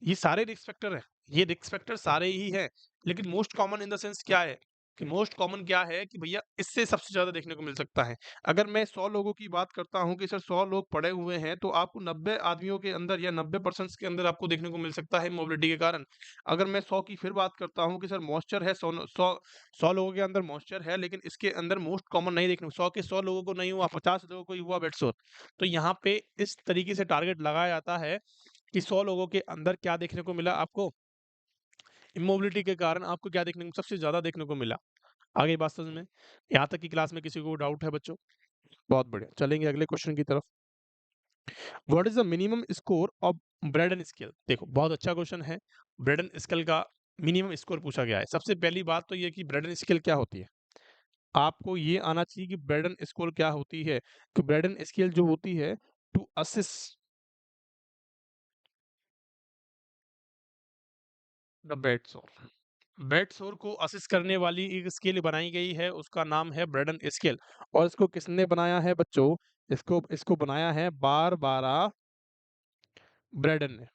ये सारे रिस्क फैक्टर हैं, ये रिस्क फैक्टर सारे ही हैं, लेकिन most common in the sense क्या है कि मोस्ट कॉमन क्या है कि भैया इससे सबसे ज़्यादा देखने को मिल सकता है। अगर मैं 100 लोगों की बात करता हूँ कि सर 100 लोग पड़े हुए हैं, तो आपको 90 आदमियों के अंदर या 90% के अंदर आपको देखने को मिल सकता है मोबिलिटी के कारण। अगर मैं 100 की फिर बात करता हूँ कि सर मॉइस्चर है, 100 लोगों के अंदर मॉइस्चर है, लेकिन इसके अंदर मोस्ट कॉमन नहीं देखने को, 100 के 100 लोगों को नहीं हुआ, 50 लोगों को ही हुआ बेड सोर। तो यहाँ पे इस तरीके से टारगेट लगाया जाता है कि 100 लोगों के अंदर क्या देखने को मिला आपको? इमोबिलिटी के कारण आपको क्या देखने को सबसे ज़्यादा देखने को मिला? आगे बात समझ में? यहाँ तक की क्लास में किसी को डाउट है बच्चों? बहुत बढ़िया। चलेंगे अगले क्वेश्चन की तरफ। What is the minimum score of Brydon scale? देखो, बहुत अच्छा क्वेश्चन है। ब्रेडन स्केल का मिनिमम स्कोर पूछा गया है। सबसे पहली बात तो ये कि ब्रेडन स्केल क्या होती है? आपको ये आना चाहिए कि ब्रेडन स्कोर क्या होती है? तो ब्रेडन स्केल जो होती है, to assess the bed sore. Bed sore को असिस्ट करने वाली एक स्केल बनाई गई है, उसका नाम है ब्रेडन स्केल। और इसको किसने बनाया है बच्चों? इसको इसको बनाया है बारबारा ब्रेडन ने।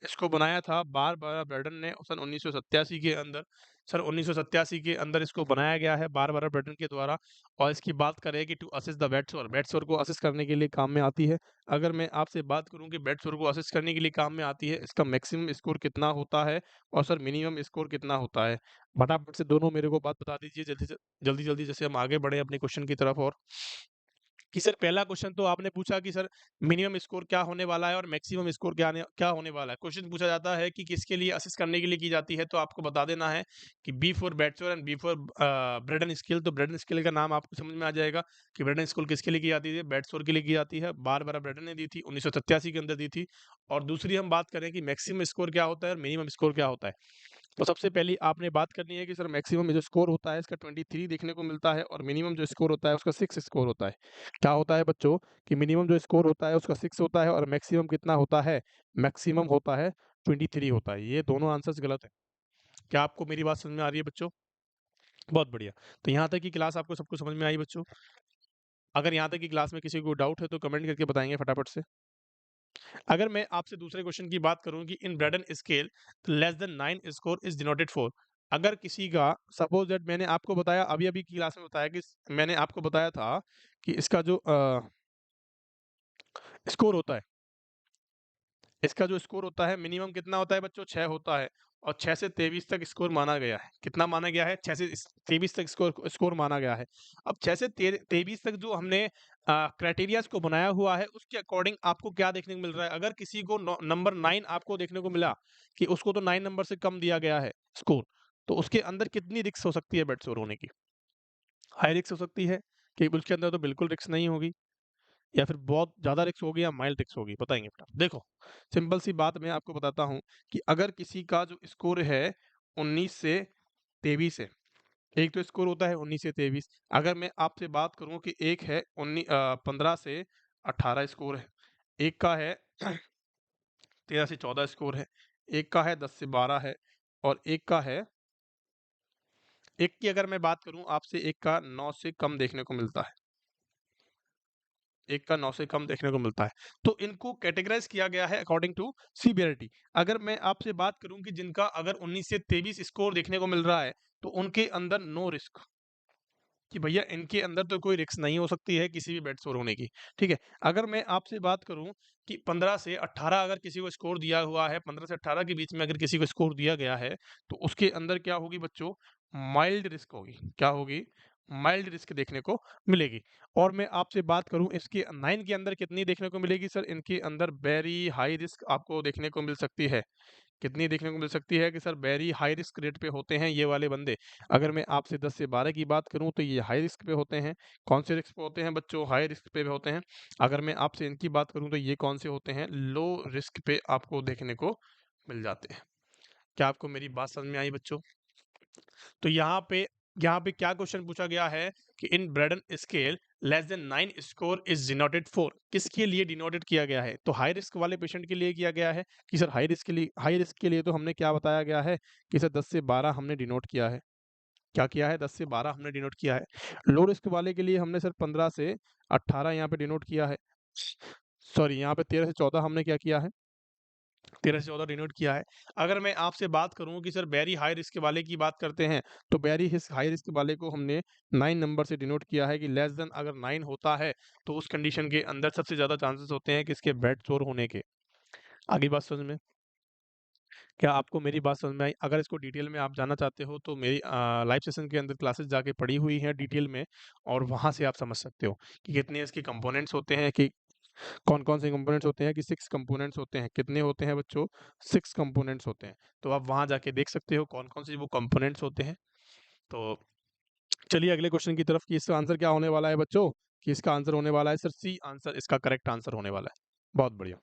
इसको बनाया था बारबारा ब्रेडन ने सन 1987 के अंदर। सन 1987 के अंदर इसको बनाया गया है बारबारा ब्रेडन के द्वारा। और इसकी बात करें कि to assist the bed sore को असिस्ट करने के लिए काम में आती है। अगर मैं आपसे बात करूं कि बेड सोर को असिस्ट करने के लिए काम में आती है, इसका मैक्सिमम स्कोर कितना होता है और सर मिनिमम स्कोर कितना होता है? फटाफट से दोनों मेरे को बात बता दीजिए जल्दी से जल्दी जैसे हम आगे बढ़े अपने क्वेश्चन की तरफ। और कि सर पहला क्वेश्चन तो आपने पूछा कि सर मिनिमम स्कोर क्या होने वाला है और मैक्सिमम स्कोर क्या होने वाला है। क्वेश्चन पूछा जाता है कि किसके लिए असिस्ट करने के लिए की जाती है, तो आपको बता देना है कि B for bedsore and B for Braden scale. तो ब्रेडन स्केल का नाम आपको समझ में आ जाएगा कि ब्रेडन स्केल किसके लिए की जाती है? बेडसोर के लिए की जाती है। बारबारा ब्रेडन ने दी थी, 1987 के अंदर दी थी। और दूसरी हम बात करें कि मैक्सिमम स्कोर क्या होता है और मिनिमम स्कोर क्या होता है। तो सबसे पहली आपने बात करनी है कि सर मैक्सिमम जो स्कोर होता है इसका 23 देखने को मिलता है और मिनिमम जो स्कोर होता है उसका 6 स्कोर होता है। क्या होता है बच्चों? कि मिनिमम जो स्कोर होता है उसका 6 होता है और मैक्सिमम कितना होता है? मैक्सिमम होता है 23 होता है। ये दोनों आंसर्स गलत है। क्या आपको मेरी बात समझ में आ रही है बच्चों? बहुत बढ़िया। तो यहाँ तक की क्लास आपको सबको समझ में आई बच्चों? अगर यहाँ तक की क्लास में किसी को डाउट है तो कमेंट करके बताएंगे फटाफट से। अगर मैं आपसे दूसरे क्वेश्चन की बात करूं कि in Braden scale less than 9 score is denoted for. अगर किसी का सपोज दैट मैंने आपको बताया अभी अभी की क्लास में बताया कि मैंने आपको बताया था कि इसका जो स्कोर होता है, इसका जो स्कोर होता है मिनिमम कितना होता है बच्चों? 6 होता है। और 6 से 23 तक स्कोर माना गया है। कितना माना गया है? 6 से 23 तक स्कोर स्कोर माना गया है। अब 6 से 23 तक जो हमने क्राइटेरियाज को बनाया हुआ है उसके अकॉर्डिंग आपको क्या देखने को मिल रहा है? अगर किसी को नंबर 9 आपको देखने को मिला कि उसको तो 9 नंबर से कम दिया गया है स्कोर, तो उसके अंदर कितनी रिस्क हो सकती है बेड सोर होने की? हाई रिस्क हो सकती है कि उसके अंदर तो बिल्कुल रिस्क नहीं होगी, या फिर बहुत ज़्यादा रिस्क होगी या माइल्ड रिस्क होगी? बताएँगे बेटा। देखो, सिंपल सी बात मैं आपको बताता हूँ कि अगर किसी का जो स्कोर है 19 से 23 है, एक तो स्कोर होता है 19 से 23। अगर मैं आपसे बात करूँ कि एक है 15 से 18 स्कोर है, एक का है 13 से 14 स्कोर है, एक का है 10 से 12 है और एक का है एक की अगर मैं बात करूँ आपसे, एक का 9 से कम देखने को मिलता है। एक का 9 से कम देखने को मिलता है। तो इनको कैटेगराइज़ किया गया है अकॉर्डिंग टू सीवियरिटी। अगर मैं आपसे बात करूँ कि जिनका अगर 19 से 23 स्कोर देखने को मिल रहा है, तो उनके अंदर नो रिस्क, कि भैया इनके अंदर तो कोई रिस्क नहीं हो सकती है किसी भी बेड सोर होने की, ठीक है। अगर मैं आपसे बात करूं कि 15 से 18 अगर किसी को स्कोर दिया हुआ है, 15 से 18 के बीच में अगर किसी को स्कोर दिया गया है, तो उसके अंदर क्या होगी बच्चों, माइल्ड रिस्क होगी। क्या होगी? माइल्ड रिस्क देखने को मिलेगी। और मैं आपसे बात करूं इसके 9 के अंदर कितनी देखने को मिलेगी सर, इनके अंदर वेरी हाई रिस्क आपको देखने को मिल सकती है। कितनी देखने को मिल सकती है कि sir very high risk rate पे होते हैं ये वाले बंदे। अगर मैं आपसे 10 से 12 की बात करूं तो ये हाई रिस्क पे होते हैं। कौन से रिस्क पे होते हैं बच्चों? हाई रिस्क पे होते हैं। अगर मैं आपसे इनकी बात करूं तो ये कौन से होते हैं? लो रिस्क पे आपको देखने को मिल जाते हैं। क्या आपको मेरी बात समझ में आई बच्चों? तो यहाँ पे क्या क्वेश्चन पूछा गया है कि in Braden scale less than 9 score is denoted for, किसके लिए डिनोटेड किया गया है? तो हाई रिस्क वाले पेशेंट के लिए किया गया है कि सर हाई रिस्क के लिए तो हमने क्या बताया गया है कि सर 10 से 12 हमने डिनोट किया है। क्या किया है? 10 से 12 हमने डिनोट किया है। लो रिस्क वाले के लिए हमने सर 15 से 18 यहाँ पे डिनोट किया है। सॉरी, यहाँ पे 13 से 14 हमने क्या किया है? 13 से 14 डिनोट किया है। अगर मैं आपसे बात करूँ कि सर वेरी हाई रिस्क वाले की बात करते हैं, तो वेरी हिस हाई रिस्क वाले को हमने 9 नंबर से डिनोट किया है कि लेस देन अगर 9 होता है, तो उस कंडीशन के अंदर सबसे ज़्यादा चांसेस होते हैं किसके? बेड सोर होने के। आगे बात समझ में? क्या आपको मेरी बात समझ में आई? अगर इसको डिटेल में आप जानना चाहते हो तो मेरी लाइव सेशन के अंदर क्लासेस जाके पढ़ी हुई हैं डिटेल में, और वहाँ से आप समझ सकते हो कि कितने इसके कंपोनेंट्स होते हैं, कि कौन-कौन से कंपोनेंट्स होते हैं, कि 6 कंपोनेंट्स होते हैं। कितने होते हैं बच्चों? 6 कंपोनेंट्स होते हैं। तो आप वहाँ जाके देख सकते हो कौन-कौन से वो कंपोनेंट्स होते हैं। तो चलिए अगले क्वेश्चन की तरफ, कि इसका आंसर क्या होने वाला है बच्चों? कि इसका आंसर होने वाला है सर सी आंसर, इसका करेक्ट आंसर होने वाला है। बहुत बढ़िया।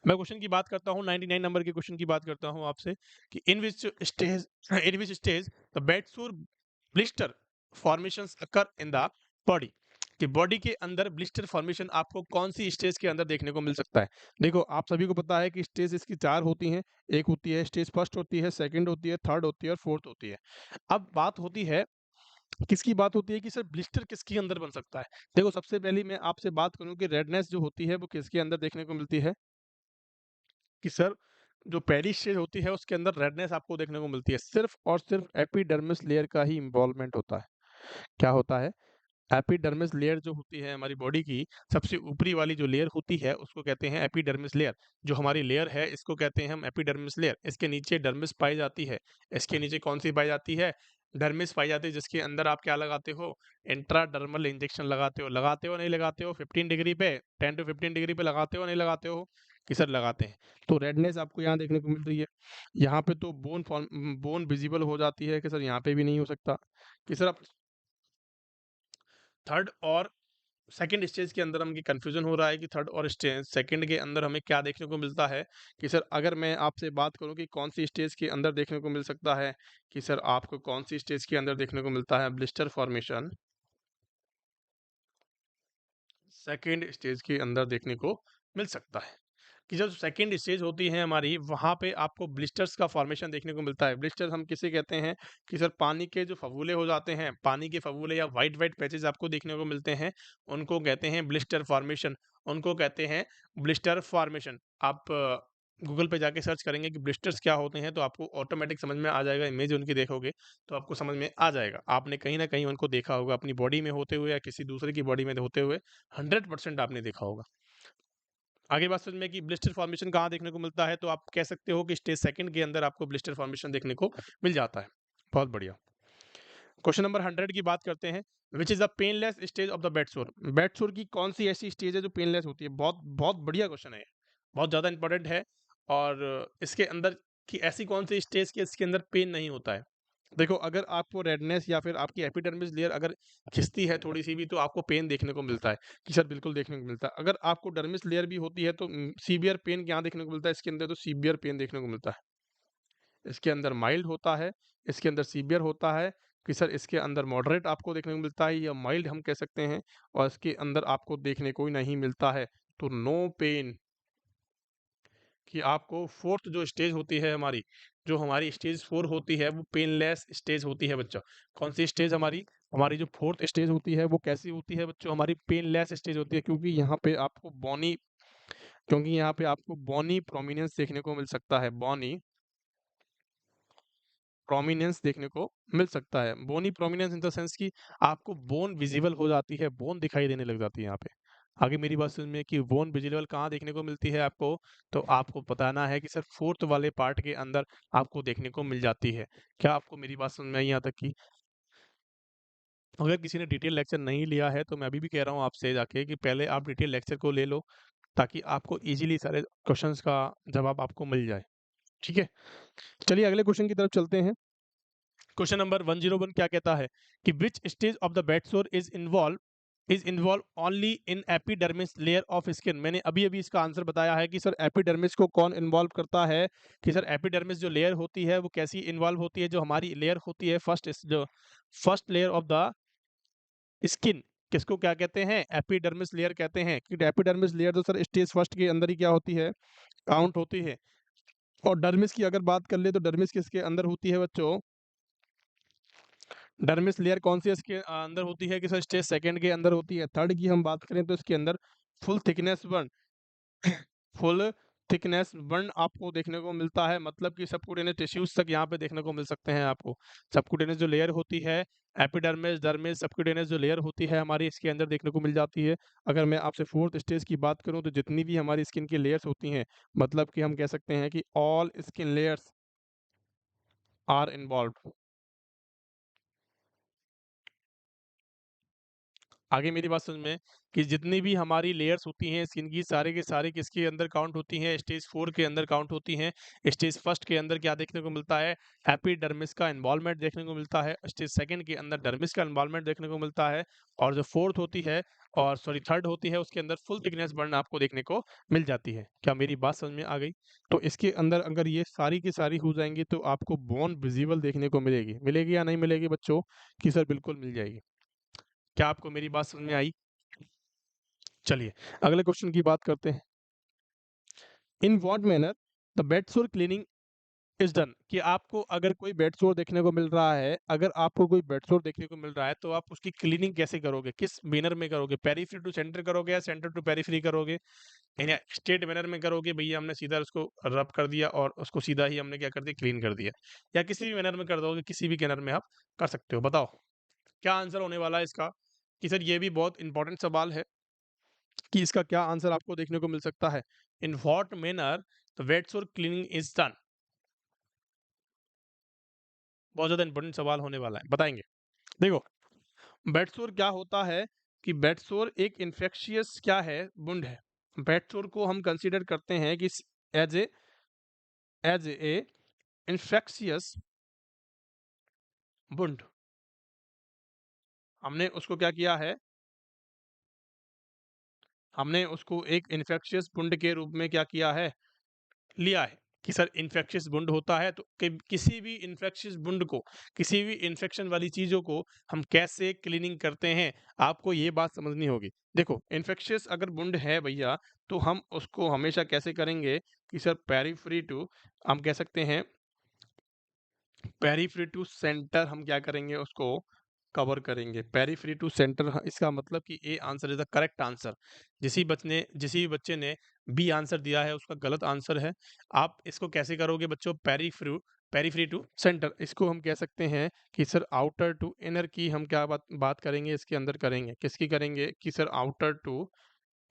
मैं क्वेश्चन की बात करता हूँ, 99 नंबर के क्वेश्चन की बात करता हूँ आपसे, कि in which stage the bed sore blister formations occur in the body, कि बॉडी के अंदर ब्लिस्टर फॉर्मेशन आपको कौन सी स्टेज के अंदर देखने को मिल सकता है? देखो आप सभी को पता है कि स्टेज इसकी 4 होती हैं। एक होती है स्टेज फर्स्ट, होती है सेकंड, होती है थर्ड, होती है और फोर्थ होती है। अब बात होती है, किसकी बात होती है कि सर ब्लिस्टर किसके अंदर बन सकता है? देखो सबसे पहली मैं आपसे बात करूं कि रेडनेस जो होती है वो किसके अंदर देखने को मिलती है? कि सर जो पहली स्टेज होती है उसके अंदर रेडनेस आपको देखने को मिलती है, सिर्फ और सिर्फ एपिडर्मिस लेयर का ही इन्वॉल्वमेंट होता है। क्या होता है? एपिडर्मिस लेयर जो होती है हमारी बॉडी की, सबसे ऊपरी वाली जो लेयर होती है उसको कहते हैं एपिडर्मिस लेयर। जो हमारी लेयर है इसको कहते हैं हम एपिडर्मिस लेयर। इसके नीचे डर्मिस पाई जाती है। इसके नीचे कौन सी पाई जाती है? डर्मिस पाई जाती है, जिसके अंदर आप क्या लगाते हो? इंट्राडर्मल इंजेक्शन लगाते हो नहीं लगाते हो? 15 डिग्री पे, 10 टू 15 डिग्री पे लगाते हो नहीं लगाते हो? कि सर लगाते हैं। तो रेडनेस आपको यहाँ देखने को मिल रही है। यहाँ पे तो बोन विजिबल हो जाती है, कि सर यहाँ पे भी नहीं हो सकता। कि सर आप थर्ड और सेकंड स्टेज के अंदर हमें कंफ्यूजन हो रहा है कि थर्ड और स्टेज सेकंड के अंदर हमें क्या देखने को मिलता है? कि सर अगर मैं आपसे बात करूं कि कौन सी स्टेज के अंदर देखने को मिल सकता है, कि सर आपको कौन सी स्टेज के अंदर देखने को मिलता है ब्लिस्टर फॉर्मेशन? सेकंड स्टेज के अंदर देखने को मिल सकता है। कि जब सेकंड स्टेज होती है हमारी, वहाँ पे आपको ब्लिस्टर्स का फॉर्मेशन देखने को मिलता है। ब्लिस्टर हम किसे कहते हैं? कि सर पानी के जो फव्वारे हो जाते हैं, पानी के फव्वारे या व्हाइट व्हाइट पैचेस आपको देखने को मिलते हैं, उनको कहते हैं ब्लिस्टर फॉर्मेशन। उनको कहते हैं ब्लिस्टर फॉर्मेशन। आप गूगल पे जाके सर्च करेंगे कि ब्लिस्टर्स क्या होते हैं, तो आपको ऑटोमेटिक समझ में आ जाएगा। इमेज उनकी देखोगे तो आपको समझ में आ जाएगा। आपने कहीं ना कहीं उनको देखा होगा अपनी बॉडी में होते हुए या किसी दूसरे की बॉडी में होते हुए, 100% आपने देखा होगा। आगे बात समझ में कि ब्लिस्टर फॉर्मेशन कहाँ देखने को मिलता है, तो आप कह सकते हो कि स्टेज सेकंड के अंदर आपको ब्लिस्टर फॉर्मेशन देखने को मिल जाता है। बहुत बढ़िया। क्वेश्चन नंबर 100 की बात करते हैं। Which is the painless stage of the bed sore? Bed सोर की कौन सी ऐसी स्टेज है जो पेनलेस होती है? बहुत बहुत बढ़िया क्वेश्चन है ये। बहुत ज्यादा इंपॉर्टेंट है। और इसके अंदर की ऐसी कौन सी स्टेज के इसके अंदर पेन नहीं होता है? देखो अगर आपको रेडनेस या फिर आपकी एपिडर्मिस लेयर अगर खिंचती है थोड़ी सी भी, तो आपको पेन देखने को मिलता है। कि सर बिल्कुल देखने को मिलता है। अगर आपको डर्मिस लेयर भी होती है तो सीवियर पेन यहाँ देखने को मिलता है, इसके अंदर तो सीवियर पेन देखने को मिलता है। इसके अंदर माइल्ड होता है, इसके अंदर सीवियर होता है। कि सर इसके अंदर मॉडरेट आपको देखने को मिलता है, या माइल्ड हम कह सकते हैं। और इसके अंदर आपको देखने को ही नहीं मिलता है। तो नो पेन। कि आपको फोर्थ जो स्टेज होती है हमारी, जो हमारी स्टेज 4 होती है वो पेनलेस स्टेज होती है बच्चों। कौन सी स्टेज हमारी? हमारी जो 4th स्टेज होती है वो कैसी होती है बच्चों? हमारी पेनलेस स्टेज होती है, क्योंकि यहाँ पे आपको बोनी प्रोमिनेंस देखने को मिल सकता है। बोनी प्रोमिनेंस देखने को मिल सकता है। Bony prominence in the sense कि आपको बोन विजिबल हो जाती है, बोन दिखाई देने लग जाती है यहाँ पे। आगे मेरी बात समझ में कि बोन विजिबल कहाँ देखने को मिलती है आपको? तो आपको बताना है कि सर 4th वाले पार्ट के अंदर आपको देखने को मिल जाती है। क्या आपको मेरी बात समझ में आई यहाँ तक की? अगर किसी ने डिटेल लेक्चर नहीं लिया है तो मैं अभी भी कह रहा हूँ आपसे जाके कि पहले आप डिटेल लेक्चर को ले लो, ताकि आपको ईज़िली सारे क्वेश्चंस का जवाब आपको मिल जाए। ठीक है? चलिए अगले क्वेश्चन की तरफ चलते हैं। क्वेश्चन नंबर 101 क्या कहता है कि which stage of the bed सोर is involve only in epidermis layer of skin. मैंने अभी अभी इसका आंसर बताया है कि सर एपिडर्मिस को कौन इन्वॉल्व करता है, कि सर एपिडर्मिस जो लेयर होती है वो कैसी इन्वॉल्व होती है? जो हमारी लेयर होती है first layer of the skin, किसको क्या कहते हैं? एपिडर्मिस लेयर कहते हैं। कि एपिडर्मिस लेयर तो सर स्टेज फर्स्ट के अंदर ही क्या होती है? काउंट होती है। और डर्मिस की अगर बात कर ले तो डर्मिस किसके अंदर होती है बच्चों? डर्मिस लेयर कौन सी इसके अंदर होती है? कि सर स्टेज सेकंड के अंदर होती है। थर्ड की हम बात करें तो इसके अंदर full thickness burn full thickness burn आपको देखने को मिलता है, मतलब कि सबक्यूटेनियस टिश्यूज तक यहाँ पे देखने को मिल सकते हैं आपको। सबक्यूटेनियस जो लेयर होती है, एपिडर्मिस, डर्मिस, सबक्यूटेनियस जो लेयर होती है हमारी इसके अंदर देखने को मिल जाती है। अगर मैं आपसे 4th स्टेज की बात करूँ तो जितनी भी हमारी स्किन की लेयर्स होती हैं, मतलब कि हम कह सकते हैं कि all skin layers are involve. आगे मेरी बात समझ में कि जितनी भी हमारी लेयर्स होती हैं स्किन की, सारे के सारे किसके अंदर काउंट होती हैं? स्टेज 4 के अंदर काउंट होती हैं। स्टेज फर्स्ट के अंदर क्या देखने को मिलता है? एपिडर्मिस का इन्वॉल्वमेंट देखने को मिलता है। स्टेज सेकंड के अंदर डर्मिस का इन्वॉल्वमेंट देखने को मिलता है। और जो फोर्थ होती है और सॉरी थर्ड होती है उसके अंदर फुल थिकनेस बर्न आपको देखने को मिल जाती है। क्या मेरी बात समझ में आ गई? तो इसके अंदर अगर ये सारी की सारी हो जाएंगी तो आपको बोन विजिबल देखने को मिलेगी या नहीं मिलेगी बच्चों? कि सर बिल्कुल मिल जाएगी। क्या आपको मेरी बात समझ में आई? चलिए अगले क्वेश्चन की बात करते हैं। इन व्हाट मैनर द बेड सोर क्लीनिंग इज डन। कि आपको अगर कोई बेड सोर देखने को मिल रहा है, तो आप उसकी क्लीनिंग कैसे करोगे? किस मैनर में करोगे? पेरीफ्री टू सेंटर करोगे या सेंटर टू पेरीफ्री करोगे? यानी स्ट्रेट मैनर में करोगे, भैया हमने सीधा उसको रब कर दिया और उसको सीधा ही हमने क्या कर दिया? क्लीन कर दिया। या किसी भी मैनर में कर दोगे? किसी भी मैनर में आप कर सकते हो। बताओ क्या आंसर होने वाला है इसका? कि सर ये भी बहुत इंपॉर्टेंट सवाल है कि इसका क्या आंसर आपको देखने को मिल सकता है। In what manner the wets और क्लीनिंग इज डन। बहुत ज्यादा इंपॉर्टेंट सवाल होने वाला है, बताएंगे। देखो बेडसोर क्या होता है कि बेडसोर एक इन्फेक्शियस क्या है? वुंड है। बेडसोर को हम कंसीडर करते हैं कि एज ए इन्फेक्शियस वुंड। हमने उसको क्या किया है? हमने उसको एक इन्फेक्शियस वुंड के रूप में क्या किया है? लिया है। कि सर इन्फेक्शियस वुंड होता है तो किसी भी इन्फेक्शियस वुंड को, किसी भी इन्फेक्शन वाली चीजों को हम कैसे क्लीनिंग करते हैं, आपको ये बात समझनी होगी। देखो इन्फेक्शियस अगर वुंड है भैया, तो हम उसको हमेशा कैसे करेंगे? कि सर पेरीफ्री टू, हम कह सकते हैं पेरीफ्री टू सेंटर, हम क्या करेंगे? उसको कवर करेंगे। पेरीफ्री टू सेंटर, इसका मतलब कि A answer is the correct answer. जिस बच्चे ने बी आंसर दिया है उसका गलत आंसर है। आप इसको कैसे करोगे बच्चों? पेरीफ्री टू सेंटर, इसको हम कह सकते हैं कि सर आउटर टू इनर की हम क्या बात करेंगे? इसके अंदर करेंगे। किसकी करेंगे? कि सर आउटर टू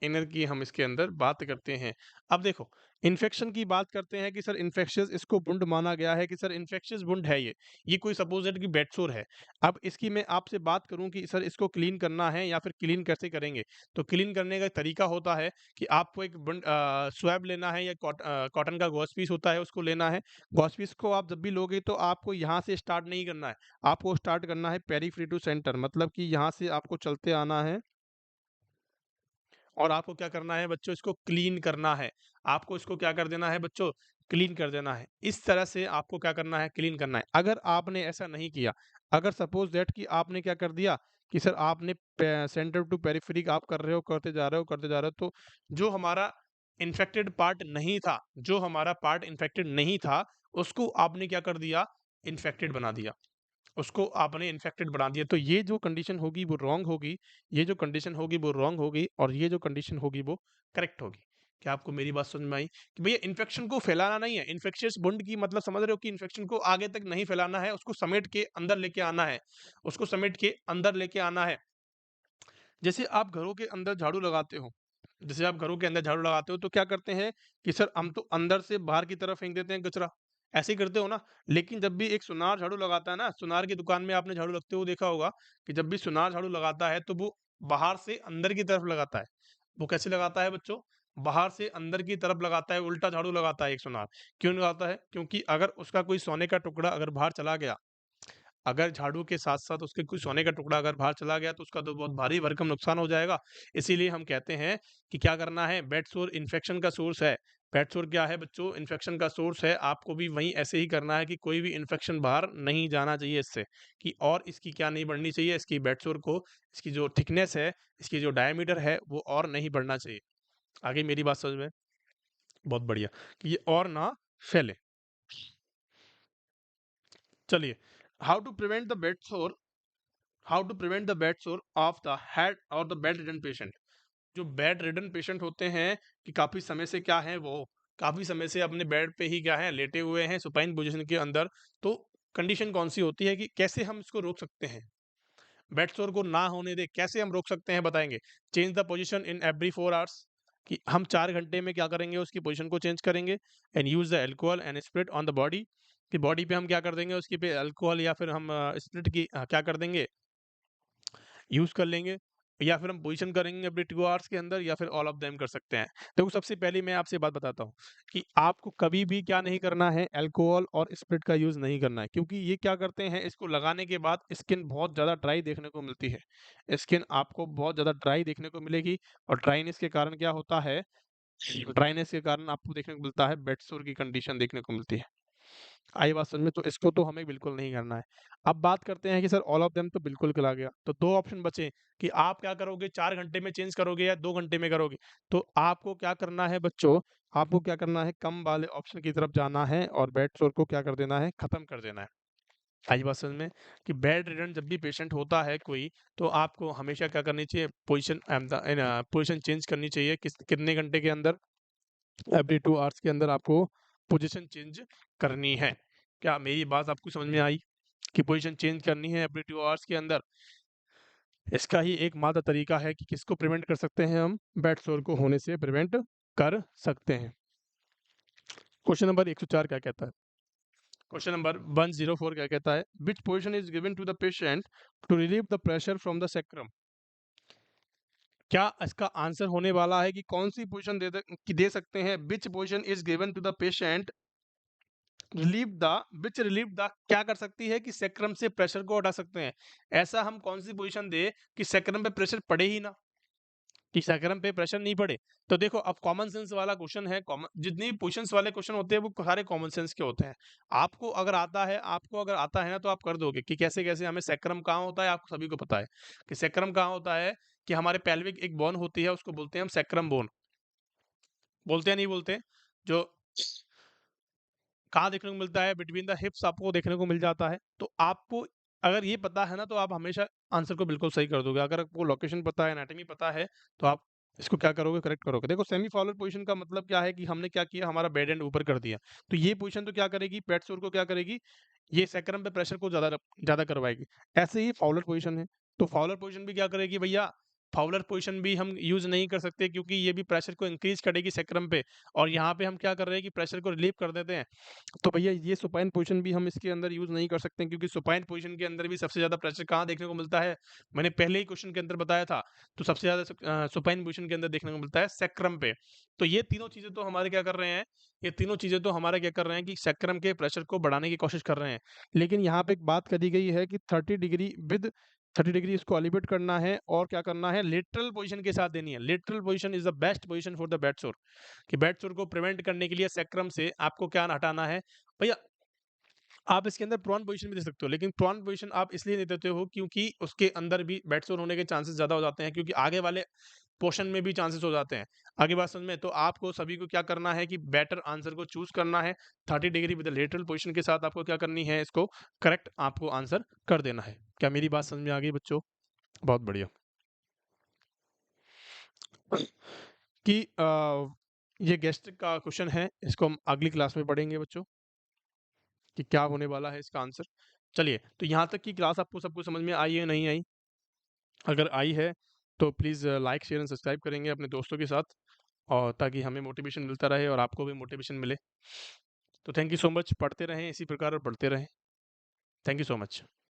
इनर की हम इसके अंदर बात करते हैं। अब देखो इन्फेक्शन की बात करते हैं कि सर इन्फेक्शियस इसको वुंड माना गया है, कि सर इन्फेक्शियस वुंड है ये कोई सपोजेड कि बेडसोर है। अब इसकी मैं आपसे बात करूं कि सर इसको क्लीन करना है या फिर क्लीन कैसे करेंगे, तो क्लीन करने का तरीका होता है कि आपको एक स्वैब लेना है या कॉटन का गॉस पीस होता है उसको लेना है। गॉस पीस को आप जब भी लोगे तो आपको यहाँ से स्टार्ट नहीं करना है, आपको स्टार्ट करना है पेरीफ्री टू सेंटर, मतलब कि यहाँ से आपको चलते आना है और आपको क्या करना है बच्चों? इसको क्लीन करना है। आपको इसको क्या कर देना है बच्चों? क्लीन कर देना है। इस तरह से आपको क्या करना है? क्लीन करना है। अगर आपने ऐसा नहीं किया, अगर सपोज दैट कि आपने क्या कर दिया कि सर आपने सेंटर टू पेरिफेरी आप कर रहे हो, करते जा रहे हो, तो जो हमारा इन्फेक्टेड पार्ट नहीं था, जो हमारा पार्ट इन्फेक्टेड नहीं था, उसको आपने क्या कर दिया, इन्फेक्टेड बना दिया, उसको आपने इन्फेक्टेड बना दिया। तो ये जो कंडीशन होगी वो रॉन्ग होगी, ये जो कंडीशन होगी वो रॉन्ग होगी, और ये जो कंडीशन होगी वो करेक्ट होगी। क्या आपको मेरी बात समझ में आई? कि भैया इन्फेक्शन को फैलाना नहीं है, इन्फेक्शियस वुंड की मतलब समझ रहे हो कि इन्फेक्शन को आगे तक नहीं फैलाना है, उसको समेट के अंदर लेके आना है, उसको समेट के अंदर लेके आना है। जैसे आप घरों के अंदर झाड़ू लगाते हो, जैसे आप घरों के अंदर झाड़ू लगाते हो तो क्या करते हैं कि सर हम तो अंदर से बाहर की तरफ फेंक देते हैं कचरा, ऐसे ही करते हो ना। लेकिन जब भी एक सुनार झाड़ू लगाता है ना, सुनार की दुकान में आपने झाड़ू लगते हुए देखा होगा कि जब भी सुनार झाड़ू लगाता है तो वो बाहर से अंदर की तरफ लगाता है। वो कैसे लगाता है बच्चों? बाहर से अंदर की तरफ लगाता है, उल्टा झाड़ू लगाता है एक सुनार। क्यों लगाता है? क्योंकि अगर उसका कोई सोने का टुकड़ा अगर बाहर चला गया, अगर झाड़ू के साथ-साथ उसके कोई सोने का टुकड़ा अगर बाहर चला गया तो उसका तो बहुत भारी भरकम नुकसान हो जाएगा। इसीलिए हम कहते हैं कि क्या करना है, बेड सोर इन्फेक्शन का सोर्स है। बेड सोर क्या है बच्चों? इन्फेक्शन का सोर्स है। आपको भी वहीं ऐसे ही करना है कि कोई भी इन्फेक्शन बाहर नहीं जाना चाहिए इससे, कि और इसकी क्या नहीं बढ़नी चाहिए, इसकी बेड सोर को, इसकी जो थिकनेस है, इसकी जो डायमीटर है वो और नहीं बढ़ना चाहिए। आगे मेरी बात समझ में? बहुत बढ़िया, कि ये और ना फैले। चलिए, how to prevent the bed sore, how to prevent the bed sore of the head और द बेड रिडन पेशेंट। जो बेड रिडन पेशेंट होते हैं कि काफी समय से क्या है, वो काफी समय से अपने बेड पे ही क्या है, लेटे हुए हैं सुपाइन पोजीशन के अंदर। तो कंडीशन कौन सी होती है कि कैसे हम इसको रोक सकते हैं, बेड सोर को ना होने दे, कैसे हम रोक सकते हैं बताएंगे। Change the position in every 4 hours, कि हम 4 घंटे में क्या करेंगे, उसकी पोजीशन को चेंज करेंगे। And use the alcohol and spirit on the body, कि बॉडी पे हम क्या कर देंगे, उसकी पे अल्कोहल या फिर हम स्प्रिट की क्या कर देंगे, यूज़ कर लेंगे। या फिर हम पोज़ीशन करेंगे एवरी 2 आवर्स के अंदर, या फिर ऑल ऑफ देम कर सकते हैं। देखो सबसे पहले मैं आपसे बात बताता हूँ कि आपको कभी भी क्या नहीं करना है, अल्कोहल और स्प्रिट का यूज़ नहीं करना है, क्योंकि ये क्या करते हैं, इसको लगाने के बाद स्किन बहुत ज़्यादा ड्राई देखने को मिलती है। स्किन आपको बहुत ज़्यादा ड्राई देखने को मिलेगी, और ड्राइनेस के कारण क्या होता है, ड्राइनेस के कारण आपको देखने को मिलता है बेड सोर की कंडीशन देखने को मिलती है। आई बात समझ में? तो इसको तो हमें बिल्कुल नहीं करना है। अब बात करते हैं कि सर ऑल ऑफ देम तो बिल्कुल चला गया, तो 2 ऑप्शन बचे कि आप क्या करोगे, 4 घंटे में चेंज करोगे या 2 घंटे में करोगे। तो आपको क्या करना है बच्चों, आपको क्या करना है, कम वाले ऑप्शन की तरफ जाना है और बेड सोर को क्या कर देना है, खत्म कर देना है। आई बात समझ में? कि बेड रिडन जब भी पेशेंट होता है कोई, तो आपको हमेशा क्या करनी चाहिए, पोज़ीशन चेंज करनी चाहिए। कितने घंटे के अंदर? एवरी 2 आवर्स के अंदर आपको पोजीशन चेंज करनी है। क्या मेरी बात आपको समझ में आई कि पोजीशन चेंज करनी है एवरी 2 आवर्स के अंदर? इसका ही एकमात्र तरीका है कि किसको प्रिवेंट कर सकते हैं हम, बेड सोर को होने से प्रिवेंट कर सकते हैं। क्वेश्चन नंबर 104 क्या कहता है? क्वेश्चन नंबर 104 क्या कहता है? Which position is given to the patient to relieve the pressure from the sacrum? क्या इसका आंसर होने वाला है कि कौन सी पोजीशन दे सकते हैं? Which position is given to the patient relieve the, which relieve the क्या कर सकती है कि सैक्रम से प्रेशर को हटा सकते हैं। ऐसा हम कौन सी पोजीशन दे कि सैक्रम पे प्रेशर पड़े ही ना, कि सैक्रम पे प्रेशर नहीं पड़े। तो देखो अब कॉमन सेंस वाला क्वेश्चन है, कॉमन जितनी पोजीशंस वाले क्वेश्चन होते हैं वो सारे कॉमन सेंस के होते हैं। आपको अगर आता है ना तो आप कर दोगे कि कैसे कैसे हमें सैक्रम कहाँ होता है, आपको सभी को पता है कि सैक्रम कहाँ होता है, कि हमारे पेल्विक एक बोन होती है, उसको बोलते हैं हम सैक्रम बोन, बोलते हैं नहीं बोलते, जो कहाँ देखने को मिलता है, बिटवीन द हिप्स आपको देखने को मिल जाता है। तो आपको अगर ये पता है ना तो आप हमेशा आंसर को बिल्कुल सही कर दोगे। अगर आपको लोकेशन पता है, एनाटॉमी पता है, तो आप इसको क्या करोगे, करेक्ट करोगे। देखो सेमी फॉरवर्ड पोजीशन का मतलब क्या है कि हमने क्या किया, हमारा बेड एंड ऊपर कर दिया। तो ये पोजीशन तो क्या करेगी, पेट सोर को क्या करेगी, ये सैक्रम पे प्रेशर को ज़्यादा ज़्यादा करवाएगी। ऐसे ही फाउलर पोजीशन है, तो फाउलर पोजीशन भी क्या करेगी भैया, फाउलर पोजीशन भी हम यूज़ नहीं कर सकते क्योंकि ये भी प्रेशर को इंक्रीज़ करेगी सैक्रम पे, और यहाँ पे हम क्या कर रहे हैं कि प्रेशर को रिलीव कर देते हैं। तो भैया ये सुपाइन पोजीशन भी हम इसके अंदर यूज़ नहीं कर सकते हैं, क्योंकि सुपाइन पोजीशन के अंदर भी सबसे ज़्यादा प्रेशर कहाँ देखने को मिलता है? मैंने पहले ही क्वेश्चन के अंदर बताया था, तो सबसे ज़्यादा सुपाइन पोजीशन के अंदर देखने को मिलता है सैक्रम पे। तो ये तीनों चीज़ें तो हमारे क्या कर रहे हैं, ये तीनों चीज़ें तो हमारे क्या कर रहे हैं कि सैक्रम के प्रेशर को बढ़ाने की कोशिश कर रहे हैं। लेकिन यहाँ पे एक बात करी गई है कि 30 डिग्री विद 30 डिग्री इसको एलिवेट करना है, और क्या करना है, लेटरल पोजीशन के साथ देनी है। Lateral position is the best position for the bed सोर, कि बेड सोर को प्रिवेंट करने के लिए सैक्रम से आपको क्या हटाना है भैया। आप इसके अंदर प्रॉन पोजीशन भी दे सकते हो, लेकिन प्रॉन पोजीशन आप इसलिए नहीं देते हो क्योंकि उसके अंदर भी बेड सोर होने के चांसेस ज़्यादा हो जाते हैं, क्योंकि आगे वाले पोर्शन में भी चांसेस हो जाते हैं। आगे बात समझ में? तो आपको सभी को क्या करना है कि बेटर आंसर को चूज़ करना है। 30 डिग्री विद लेटरल पोजीशन के साथ आपको क्या करनी है, इसको करेक्ट आपको आंसर कर देना है। क्या मेरी बात समझ में आ गई बच्चों? बहुत बढ़िया। कि ये गैस्ट्रिक का क्वेश्चन है, इसको हम अगली क्लास में पढ़ेंगे बच्चों, कि क्या होने वाला है इसका आंसर। चलिए, तो यहाँ तक की क्लास आपको सबको समझ में आई है, नहीं आई? अगर आई है, तो please like, share and subscribe करेंगे अपने दोस्तों के साथ, और ताकि हमें मोटिवेशन मिलता रहे और आपको भी मोटिवेशन मिले। तो थैंक यू सो मच, पढ़ते रहें इसी प्रकार और पढ़ते रहें। Thank you so much.